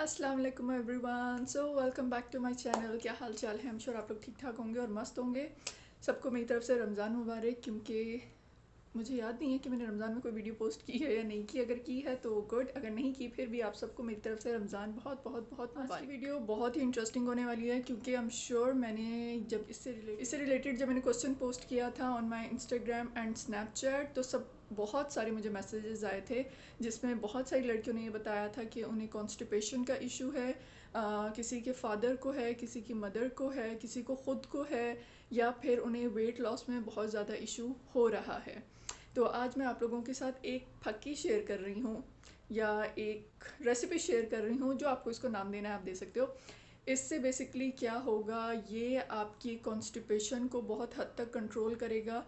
अस्सलाम वालेकुम everyone. So welcome back to my channel. क्या हाल चाल है? हम श्योर आप लोग ठीक ठाक होंगे और मस्त होंगे। सबको मेरी तरफ से रमज़ान मुबारक। क्योंकि मुझे याद नहीं है कि मैंने रमज़ान में कोई वीडियो पोस्ट की है या नहीं की। अगर की है तो गुड, अगर नहीं की फिर भी आप सबको मेरी तरफ से रमज़ान बहुत बहुत बहुत मुबारक। आज की वीडियो बहुत ही इंटरेस्टिंग होने वाली है क्योंकि आई एम श्योर मैंने जब इससे रिलेटेड जब मैंने क्वेश्चन पोस्ट किया था on my Instagram and Snapchat तो सब बहुत सारे मुझे मैसेजेस आए थे जिसमें बहुत सारी लड़कियों ने ये बताया था कि उन्हें कॉन्स्टिपेशन का इशू है, किसी के फादर को है, किसी की मदर को है, किसी को ख़ुद को है, या फिर उन्हें वेट लॉस में बहुत ज़्यादा इशू हो रहा है। तो आज मैं आप लोगों के साथ एक फक्की शेयर कर रही हूँ या एक रेसिपी शेयर कर रही हूँ, जो आपको इसको नाम देना है आप दे सकते हो। इससे बेसिकली क्या होगा, ये आपकी कॉन्स्टिपेशन को बहुत हद तक कंट्रोल करेगा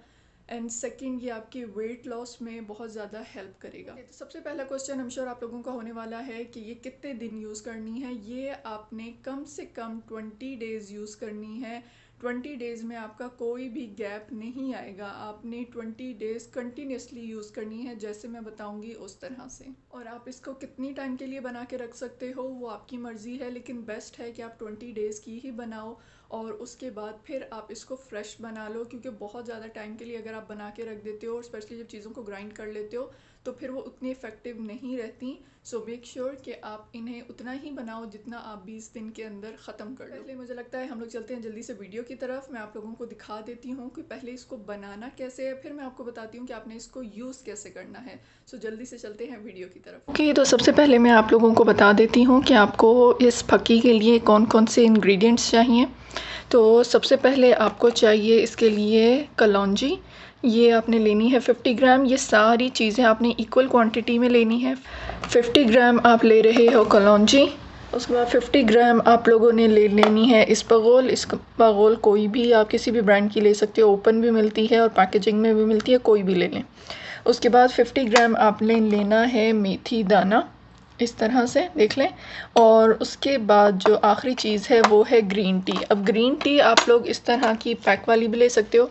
एंड सेकंड ये आपके वेट लॉस में बहुत ज़्यादा हेल्प करेगा। तो सबसे पहला क्वेश्चन हम श्योर आप लोगों का होने वाला है कि ये कितने दिन यूज़ करनी है। ये आपने कम से कम 20 डेज़ यूज़ करनी है। 20 डेज़ में आपका कोई भी गैप नहीं आएगा। आपने 20 डेज़ कंटिन्यूसली यूज़ करनी है, जैसे मैं बताऊंगी उस तरह से। और आप इसको कितनी टाइम के लिए बना के रख सकते हो वो आपकी मर्ज़ी है, लेकिन बेस्ट है कि आप 20 डेज़ की ही बनाओ और उसके बाद फिर आप इसको फ्रेश बना लो। क्योंकि बहुत ज़्यादा टाइम के लिए अगर आप बना के रख देते हो और स्पेशली जब चीज़ों को ग्राइंड कर लेते हो तो फिर वो उतनी इफ़ेक्टिव नहीं रहती। सो मेक श्योर कि आप इन्हें उतना ही बनाओ जितना आप 20 दिन के अंदर ख़त्म कर लो। पहले मुझे लगता है हम लोग चलते हैं जल्दी से वीडियो की तरफ। मैं आप लोगों को दिखा देती हूँ कि पहले इसको बनाना कैसे है, फिर मैं आपको बताती हूँ कि आपने इसको यूज़ कैसे करना है। सो जल्दी से चलते हैं वीडियो की तरफ। ओके, तो सबसे पहले मैं आप लोगों को बता देती हूँ कि आपको इस फक्की के लिए कौन कौन से इंग्रेडिएंट्स चाहिए। तो सबसे पहले आपको चाहिए इसके लिए कलौंजी। ये आपने लेनी है 50 ग्राम। ये सारी चीज़ें आपने इक्वल क्वांटिटी में लेनी है। 50 ग्राम आप ले रहे हो कलौंजी। उसके बाद 50 ग्राम आप लोगों ने ले लेनी है इसबगोल। इसबगोल कोई भी आप किसी भी ब्रांड की ले सकते हो, ओपन भी मिलती है और पैकेजिंग में भी मिलती है, कोई भी ले लें। उसके बाद 50 ग्राम आपने लेना है मेथी दाना, इस तरह से देख लें। और उसके बाद जो आखिरी चीज़ है वो है ग्रीन टी। अब ग्रीन टी आप लोग इस तरह की पैक वाली भी ले सकते हो,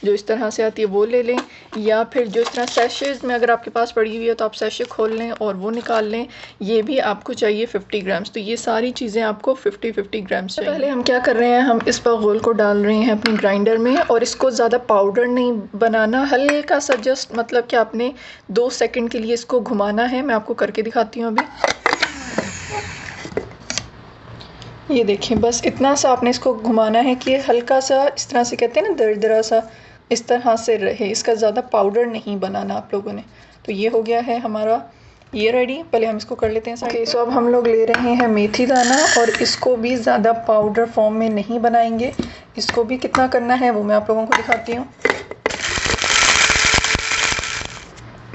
जो इस तरह से आती है वो ले लें, या फिर जो इस तरह सैशेज़ में अगर आपके पास पड़ी हुई है तो आप सैशे खोल लें और वो निकाल लें। ये भी आपको चाहिए 50 ग्राम्स। तो ये सारी चीज़ें आपको 50 ग्राम्स चाहिए। पहले हम क्या कर रहे हैं, हम इस बगोल को डाल रहे हैं अपनी ग्राइंडर में। और इसको ज़्यादा पाउडर नहीं बनाना, हल्का सा जस्ट मतलब कि आपने 2 सेकंड के लिए इसको घुमाना है। मैं आपको करके दिखाती हूँ अभी। ये देखें, बस इतना सा आपने इसको घुमाना है कि हल्का सा इस तरह से कहते हैं ना दरदरा सा, इस तरह से रहे। इसका ज़्यादा पाउडर नहीं बनाना आप लोगों ने। तो ये हो गया है हमारा ये रेडी। पहले हम इसको कर लेते हैं। ओके, सो अब हम लोग ले रहे हैं मेथी दाना और इसको भी ज़्यादा पाउडर फॉर्म में नहीं बनाएंगे। इसको भी कितना करना है वो मैं आप लोगों को दिखाती हूँ।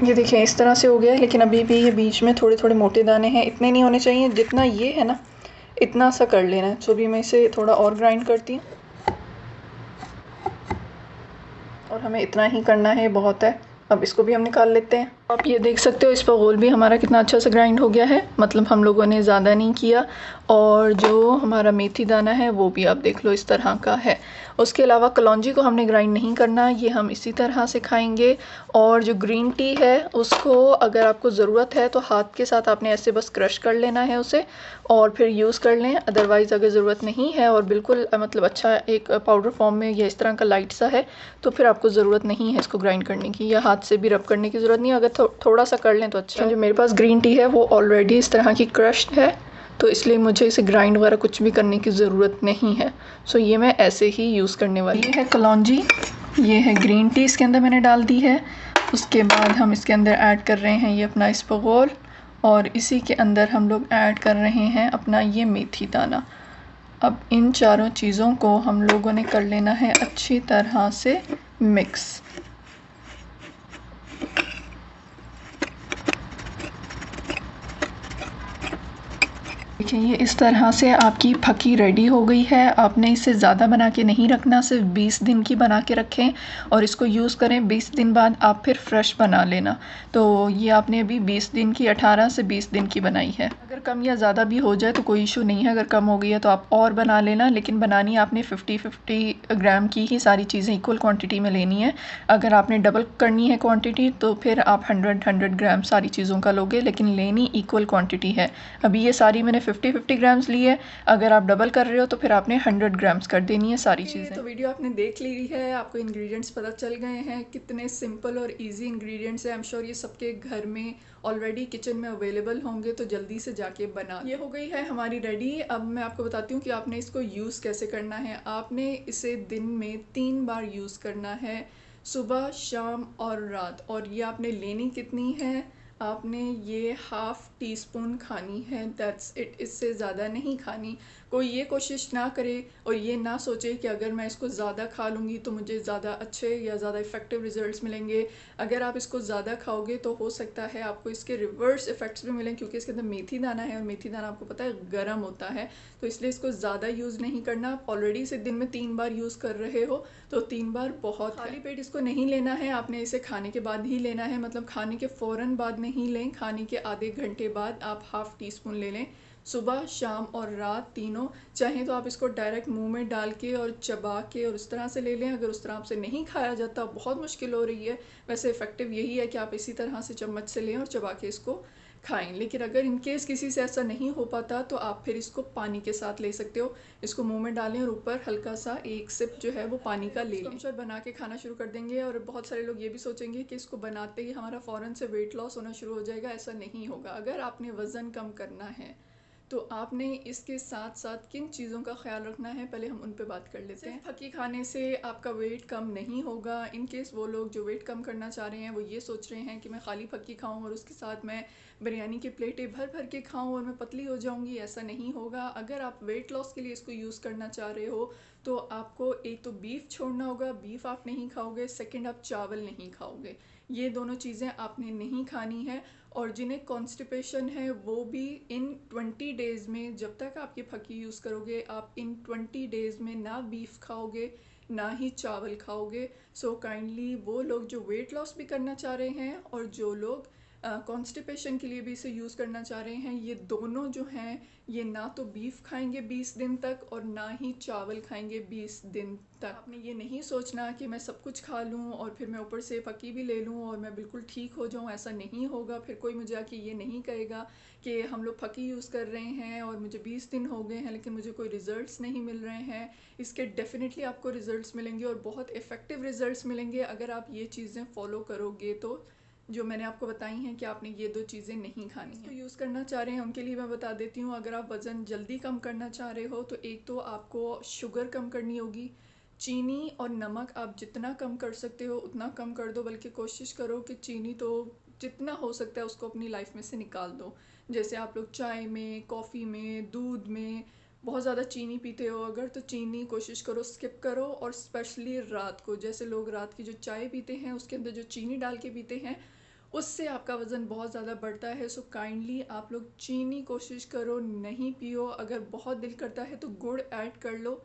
ये देखिए इस तरह से हो गया है, लेकिन अभी भी ये बीच में थोड़े थोड़े मोटे दाने हैं। इतने नहीं होने चाहिए, जितना ये है ना इतना सा कर लेना है। तो भी मैं इसे थोड़ा और ग्राइंड करती हूँ और हमें इतना ही करना है, बहुत है। अब इसको भी हम निकाल लेते हैं। आप ये देख सकते हो इस पर गोल भी हमारा कितना अच्छा से ग्राइंड हो गया है, मतलब हम लोगों ने ज़्यादा नहीं किया। और जो हमारा मेथी दाना है वो भी आप देख लो इस तरह का है। उसके अलावा कलौंजी को हमने ग्राइंड नहीं करना, ये हम इसी तरह से खाएंगे। और जो ग्रीन टी है उसको अगर आपको ज़रूरत है तो हाथ के साथ आपने ऐसे बस क्रश कर लेना है उसे और फिर यूज़ कर लें। अदरवाइज़ अगर ज़रूरत नहीं है और बिल्कुल मतलब अच्छा एक पाउडर फॉर्म में या इस तरह का लाइट सा है तो फिर आपको ज़रूरत नहीं है इसको ग्राइंड करने की, या हाथ से भी रब करने की ज़रूरत नहीं है। अगर थोड़ा सा कर लें तो अच्छा। जो मेरे पास ग्रीन टी है वो ऑलरेडी इस तरह की क्रश्ड है, तो इसलिए मुझे इसे ग्राइंड वगैरह कुछ भी करने की ज़रूरत नहीं है। सो ये मैं ऐसे ही यूज़ करने वाली। ये है कलौंजी, ये है ग्रीन टी इसके अंदर मैंने डाल दी है। उसके बाद हम इसके अंदर ऐड कर रहे हैं ये अपना इसबगोल और इसी के अंदर हम लोग ऐड कर रहे हैं अपना ये मेथी दाना। अब इन चारों चीज़ों को हम लोगों ने कर लेना है अच्छी तरह से मिक्स। देखिए ये इस तरह से आपकी फकी रेडी हो गई है। आपने इसे ज़्यादा बना के नहीं रखना, सिर्फ 20 दिन की बना के रखें और इसको यूज़ करें। 20 दिन बाद आप फिर फ्रेश बना लेना। तो ये आपने अभी 20 दिन की 18 से 20 दिन की बनाई है। अगर कम या ज़्यादा भी हो जाए तो कोई इशू नहीं है, अगर कम हो गई है तो आप और बना लेना, लेकिन बनानी आपने 50 ग्राम की ही सारी चीज़ें इक्वल क्वान्टिटी में लेनी है। अगर आपने डबल करनी है क्वान्टिटी तो फिर आप 100 ग्राम सारी चीज़ों का लोगे, लेकिन लेनी इक्वल क्वान्टिटी है। अभी ये सारी मैंने 50-50 ग्राम्स ली है। अगर आप डबल कर रहे हो तो फिर आपने 100 ग्राम्स कर देनी है सारी चीज़ें। तो वीडियो आपने देख ली है, आपको इंग्रेडिएंट्स पता चल गए हैं, कितने सिंपल और इजी इंग्रेडिएंट्स हैं। आई एम श्योर ये सबके घर में ऑलरेडी किचन में अवेलेबल होंगे, तो जल्दी से जाके बना। ये हो गई है हमारी रेडी। अब मैं आपको बताती हूँ कि आपने इसको यूज़ कैसे करना है। आपने इसे दिन में 3 बार यूज़ करना है, सुबह, शाम और रात। और ये आपने लेनी कितनी है, आपने ये हाफ़ टी स्पून खानी है, दैट्स इट। इससे ज़्यादा नहीं खानी। कोई ये कोशिश ना करे और ये ना सोचे कि अगर मैं इसको ज़्यादा खा लूँगी तो मुझे ज़्यादा अच्छे या ज़्यादा इफ़ेक्टिव रिजल्ट्स मिलेंगे। अगर आप इसको ज़्यादा खाओगे तो हो सकता है आपको इसके रिवर्स इफ़ेक्ट्स भी मिलें, क्योंकि इसके अंदर मेथी दाना है और मेथी दाना आपको पता है गर्म होता है। तो इसलिए इसको ज़्यादा यूज़ नहीं करना। आप ऑलरेडी इसे दिन में 3 बार यूज़ कर रहे हो, तो 3 बार बहुत। खाली पेट इसको नहीं लेना है, आपने इसे खाने के बाद ही लेना है। मतलब खाने के फ़ौरन बाद नहीं लें, खाने के आधे घंटे बाद आप हाफ़ टी स्पून ले लें, सुबह, शाम और रात तीनों। चाहें तो आप इसको डायरेक्ट मुंह में डाल के और चबा के और उस तरह से ले लें। अगर उस तरह आपसे नहीं खाया जाता, बहुत मुश्किल हो रही है, वैसे इफ़ेक्टिव यही है कि आप इसी तरह से चम्मच से लें और चबा के इसको खाएं। लेकिन अगर इन केस किसी से ऐसा नहीं हो पाता तो आप फिर इसको पानी के साथ ले सकते हो। इसको मुंह में डालें और ऊपर हल्का सा एक सिप जो है वो पानी का ले लें। हम बना के खाना शुरू कर देंगे। और बहुत सारे लोग ये भी सोचेंगे कि इसको बनाते ही हमारा फ़ौरन से वेट लॉस होना शुरू हो जाएगा। ऐसा नहीं होगा। अगर आपने वज़न कम करना है तो आपने इसके साथ साथ किन चीज़ों का ख्याल रखना है, पहले हम उन पे बात कर लेते हैं। फकी खाने से आपका वेट कम नहीं होगा। इन केस वो लोग जो वेट कम करना चाह रहे हैं वो ये सोच रहे हैं कि मैं खाली फकी खाऊं और उसके साथ मैं बिरयानी की प्लेटें भर भर के खाऊं और मैं पतली हो जाऊंगी, ऐसा नहीं होगा। अगर आप वेट लॉस के लिए इसको यूज़ करना चाह रहे हो तो आपको एक तो बीफ छोड़ना होगा, बीफ आप नहीं खाओगे। सेकेंड, आप चावल नहीं खाओगे। ये दोनों चीज़ें आपने नहीं खानी है। और जिन्हें कॉन्स्टिपेशन है वो भी इन 20 डेज़ में, जब तक आप ये फकी यूज़ करोगे, आप इन 20 डेज़ में ना बीफ खाओगे ना ही चावल खाओगे। सो काइंडली वो लोग जो वेट लॉस भी करना चाह रहे हैं और जो लोग कॉन्स्टिपेशन के लिए भी इसे यूज़ करना चाह रहे हैं, ये दोनों जो हैं ये ना तो बीफ खाएंगे 20 दिन तक और ना ही चावल खाएंगे 20 दिन तक। आपने ये नहीं सोचना कि मैं सब कुछ खा लूँ और फिर मैं ऊपर से फकी भी ले लूँ और मैं बिल्कुल ठीक हो जाऊँ, ऐसा नहीं होगा। फिर कोई मुझे आके ये नहीं कहेगा कि हम लोग फकी यूज़ कर रहे हैं और मुझे 20 दिन हो गए हैं लेकिन मुझे कोई रिज़ल्ट्स नहीं मिल रहे हैं। इसके डेफिनेटली आपको रिज़ल्ट्स मिलेंगे और बहुत इफ़ेक्टिव रिज़ल्ट्स मिलेंगे अगर आप ये चीज़ें फॉलो करोगे। तो जो मैंने आपको बताई हैं कि आपने ये 2 चीज़ें नहीं खानी है। तो यूज़ करना चाह रहे हैं उनके लिए मैं बता देती हूँ। अगर आप वज़न जल्दी कम करना चाह रहे हो तो एक तो आपको शुगर कम करनी होगी। चीनी और नमक आप जितना कम कर सकते हो उतना कम कर दो, बल्कि कोशिश करो कि चीनी तो जितना हो सकता है उसको अपनी लाइफ में से निकाल दो। जैसे आप लोग चाय में, कॉफ़ी में, दूध में बहुत ज़्यादा चीनी पीते हो अगर, तो चीनी कोशिश करो स्किप करो। और स्पेशली रात को, जैसे लोग रात की जो चाय पीते हैं उसके अंदर जो चीनी डाल के पीते हैं, उससे आपका वज़न बहुत ज़्यादा बढ़ता है। सो काइंडली आप लोग चीनी कोशिश करो नहीं पियो। अगर बहुत दिल करता है तो गुड़ ऐड कर लो,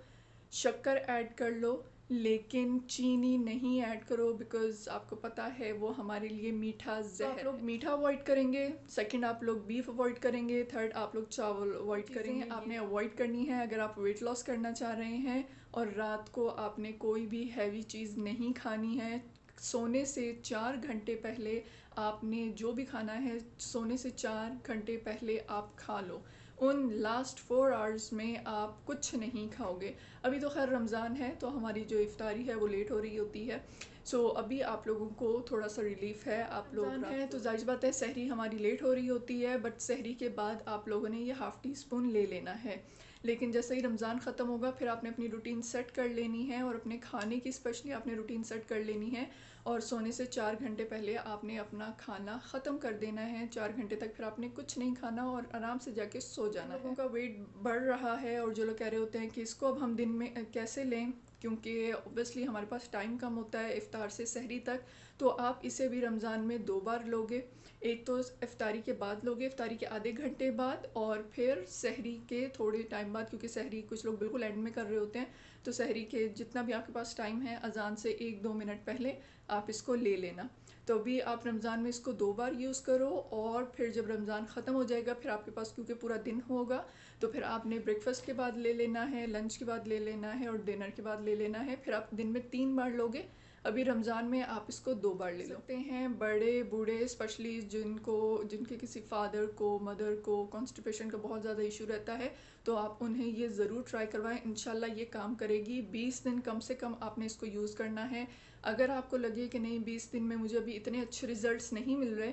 शक्कर ऐड कर लो, लेकिन चीनी नहीं ऐड करो, बिकॉज़ आपको पता है वो हमारे लिए मीठा ज़हर है। आप लोग मीठा अवॉइड करेंगे, सेकंड आप लोग बीफ अवॉइड करेंगे, थर्ड आप लोग चावल अवॉइड करेंगे। आपने अवॉइड करनी है अगर आप वेट लॉस करना चाह रहे हैं। और रात को आपने कोई भी हैवी चीज़ नहीं खानी है। सोने से 4 घंटे पहले आपने जो भी खाना है, सोने से 4 घंटे पहले आप खा लो। उन लास्ट 4 आवर्स में आप कुछ नहीं खाओगे। अभी तो खैर रमज़ान है तो हमारी जो इफ्तारी है वो लेट हो रही होती है। सो अभी आप लोगों को थोड़ा सा रिलीफ है। आप लोग हैं तो जाहिर बात है सहरी हमारी लेट हो रही होती है, बट सहरी के बाद आप लोगों ने ये हाफ़ टी स्पून ले लेना है। लेकिन जैसे ही रमज़ान ख़त्म होगा फिर आपने अपनी रूटीन सेट कर लेनी है और अपने खाने की स्पेशली आपने रूटीन सेट कर लेनी है। और सोने से 4 घंटे पहले आपने अपना खाना ख़त्म कर देना है। 4 घंटे तक फिर आपने कुछ नहीं खाना और आराम से जाके सो जाना है। लोगों का वेट बढ़ रहा है और जो लोग कह रहे होते हैं कि इसको अब हम दिन में कैसे लें, क्योंकि ऑब्वियसली हमारे पास टाइम कम होता है इफ़्तार से सहरी तक, तो आप इसे भी रमज़ान में 2 बार लोगे। एक तो इफ़्तारी के बाद लोगे, इफ़्तारी के आधे घंटे बाद, और फिर सहरी के थोड़े टाइम बाद, क्योंकि सहरी कुछ लोग बिल्कुल एंड में कर रहे होते हैं। तो सहरी के जितना भी आपके पास टाइम है, अजान से 1-2 मिनट पहले आप इसको ले लेना। तो अभी आप रमज़ान में इसको 2 बार यूज़ करो और फिर जब रमज़ान ख़त्म हो जाएगा फिर आपके पास क्योंकि पूरा दिन होगा तो फिर आपने ब्रेकफास्ट के बाद ले लेना है, लंच के बाद ले लेना है और डिनर के बाद ले लेना है। फिर आप दिन में 3 बार लोगे। अभी रमज़ान में आप इसको 2 बार ले सकते हैं। बड़े बूढ़े स्पेशली जिनके किसी फादर को मदर को कॉन्स्टिपेशन का बहुत ज़्यादा इशू रहता है, तो आप उन्हें ये ज़रूर ट्राई करवाएं। इंशाल्लाह ये काम करेगी। 20 दिन कम से कम आपने इसको यूज़ करना है। अगर आपको लगे कि नहीं 20 दिन में मुझे अभी इतने अच्छे रिजल्ट्स नहीं मिल रहे,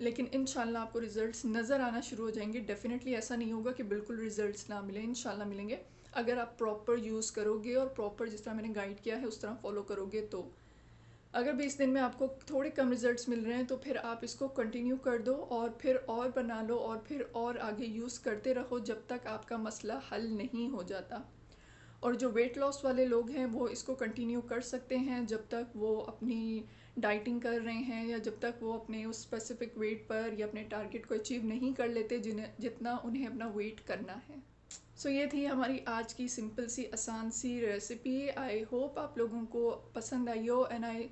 लेकिन इंशाल्लाह आपको रिजल्ट्स नज़र आना शुरू हो जाएंगे। डेफिनेटली ऐसा नहीं होगा कि बिल्कुल रिजल्ट्स ना मिले, इंशाल्लाह मिलेंगे अगर आप प्रॉपर यूज़ करोगे और प्रॉपर जिस तरह मैंने गाइड किया है उस तरह फॉलो करोगे। तो अगर 20 दिन में आपको थोड़े कम रिजल्ट्स मिल रहे हैं तो फिर आप इसको कंटिन्यू कर दो और फिर और बना लो और फिर और आगे यूज़ करते रहो जब तक आपका मसला हल नहीं हो जाता। और जो वेट लॉस वाले लोग हैं वो इसको कंटिन्यू कर सकते हैं जब तक वो अपनी डाइटिंग कर रहे हैं या जब तक वो अपने उस स्पेसिफिक वेट पर या अपने टारगेट को अचीव नहीं कर लेते जितना उन्हें अपना वेट करना है। सो ये थी हमारी आज की सिंपल सी आसान सी रेसिपी। आई होप आप लोगों को पसंद आई हो एंड आई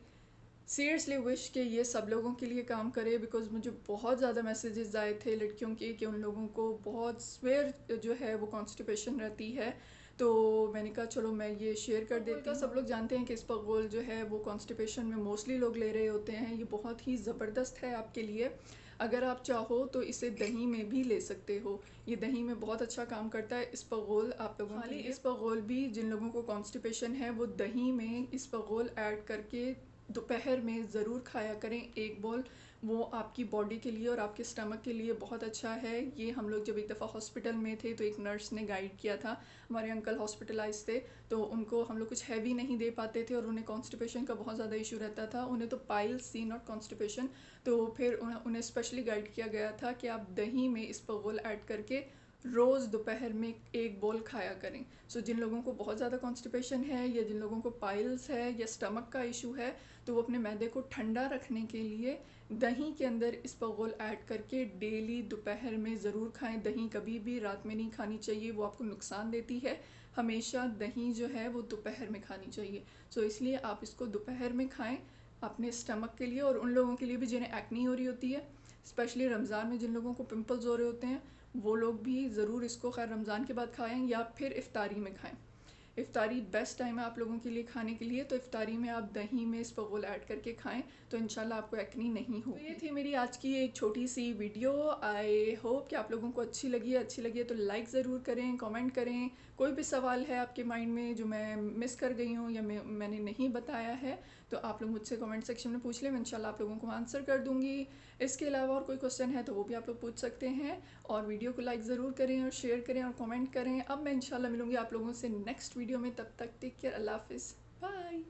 सीरियसली विश कि ये सब लोगों के लिए काम करे, बिकॉज मुझे बहुत ज़्यादा मैसेजेस आए थे लड़कियों के कि उन लोगों को बहुत स्वेयर जो है वो कॉन्स्टिपेशन रहती है। तो मैंने कहा चलो मैं ये शेयर कर देती हूँ। सब लोग जानते हैं कि इसबगोल जो है वो कॉन्स्टिपेशन में मोस्टली लोग ले रहे होते हैं। ये बहुत ही ज़बरदस्त है आपके लिए। अगर आप चाहो तो इसे दही में भी ले सकते हो। ये दही में बहुत अच्छा काम करता है इसबगोल आप लोगों के लिए। इसबगोल भी जिन लोगों को कॉन्स्टिपेशन है वो दही में इसबगोल ऐड करके दोपहर में ज़रूर खाया करें 1 बॉल। वो आपकी बॉडी के लिए और आपके स्टमक के लिए बहुत अच्छा है। ये हम लोग जब एक दफ़ा हॉस्पिटल में थे तो एक नर्स ने गाइड किया था। हमारे अंकल हॉस्पिटलाइज थे तो उनको हम लोग कुछ हैवी नहीं दे पाते थे और उन्हें कॉन्स्टिपेशन का बहुत ज़्यादा इशू रहता था। उन्हें तो पाइल्स थी, नॉट कॉन्स्टिपेशन। तो फिर उन्हें स्पेशली गाइड किया गया था कि आप दही में इसबगोल ऐड करके रोज़ दोपहर में 1 बॉल खाया करें। सो जिन लोगों को बहुत ज़्यादा कॉन्स्टिपेशन है या जिन लोगों को पाइल्स है या स्टमक का इशू है तो वो अपने मैदे को ठंडा रखने के लिए दही के अंदर इसबगोल ऐड करके डेली दोपहर में ज़रूर खाएं। दही कभी भी रात में नहीं खानी चाहिए, वो आपको नुकसान देती है। हमेशा दही जो है वो दोपहर में खानी चाहिए। सो इसलिए आप इसको दोपहर में खाएं अपने स्टमक के लिए। और उन लोगों के लिए भी जिन्हें एक्नी हो रही होती है, स्पेशली रमज़ान में जिन लोगों को पिंपल्स हो रहे होते हैं, वो लोग भी ज़रूर इसको खैर रमज़ान के बाद खाएं या फिर इफ्तारी में खाएं। इफ्तारी बेस्ट टाइम है आप लोगों के लिए खाने के लिए, तो इफ्तारी में आप दही में इसबगोल ऐड करके खाएं तो इंशाल्लाह आपको एक्नी नहीं होगी। तो ये थी मेरी आज की एक छोटी सी वीडियो। आई होप कि आप लोगों को अच्छी लगी है तो लाइक ज़रूर करें, कमेंट करें। कोई भी सवाल है आपके माइंड में जो मैं मिस कर गई हूँ या मैंने नहीं बताया है तो आप लोग मुझसे कमेंट सेक्शन में पूछ लें, मैं इंशाल्लाह आप लोगों को आंसर कर दूँगी। इसके अलावा और कोई क्वेश्चन है तो वो भी आप लोग पूछ सकते हैं। और वीडियो को लाइक ज़रूर करें और शेयर करें और कमेंट करें। अब मैं इंशाल्लाह मिलूँगी आप लोगों से नेक्स्ट वीडियो में, तब तक टेक केयर, अल्लाह हाफिज़, बाय।